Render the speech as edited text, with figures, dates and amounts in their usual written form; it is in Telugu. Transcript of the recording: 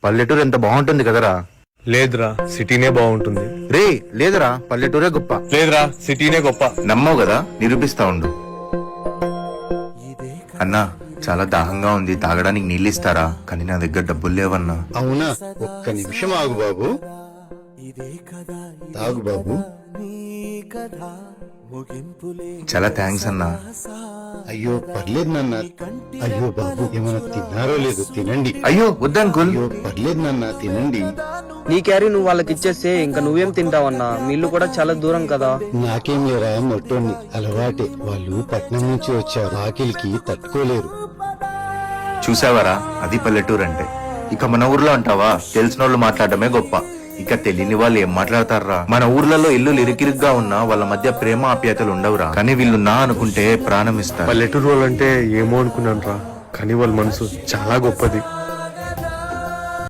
పల్లెటూరు ఎంత బాగుంటుంది కదరా. లేదురా సిటీనే బాగుంటుంది. రే లేదరా, పల్లెటూరే గొప్ప. లేదురా సిటీనే గొప్ప. నమ్మవు కదా, నిరూపిస్తా ఉండు. అన్నా చాలా దాహంగా ఉంది, తాగడానికి నీళ్ళు ఇస్తారా? కానీ నా దగ్గర డబ్బులు లేవన్నా. అవునా, ఒక్క నిమిషం ఆగు బాబు. తాగు బాబు. చాలా థ్యాంక్స్ అన్నా. అయ్యో పర్లేదు నాన్న. అయ్యో బాబు, ఏమైనా తిన్నారో లేదు, తినండి. అయ్యో వద్దంకుల్. అయ్యో పర్లేదు నాన్న, తినండి. నీ క్యారీ నువ్వు వాళ్ళకి ఇచ్చేస్తే ఇంకా నువ్వేం తింటావన్నా? మీ ఇల్లు కూడా చాలా దూరం కదా. నాకేం లేరా, మొట్టోని అలవాటే. వాళ్ళు పట్నం నుంచి వచ్చారు, ఆకిలికి తట్టుకోలేరు. చూసావరా, అది పల్లెటూరు అంటే. ఇక మన ఊర్లో అంటావా, తెలిసిన వాళ్ళు మాట్లాడటమే గొప్ప. ఇక తెలియని వాళ్ళు ఏం మాట్లాడతారా? మన ఊర్లలో ఇల్లు ఇరుకిరుగ్గా ఉన్నా వాళ్ళ మధ్య ప్రేమ ఆప్యాయతలు ఉండవురా. కానీ వీళ్ళు నా అనుకుంటే ప్రాణం ఇస్తారు. పల్లెటూరు వాళ్ళంటే ఏమో అనుకున్నాను రా, కానీ వాళ్ళ మనసు చాలా గొప్పది.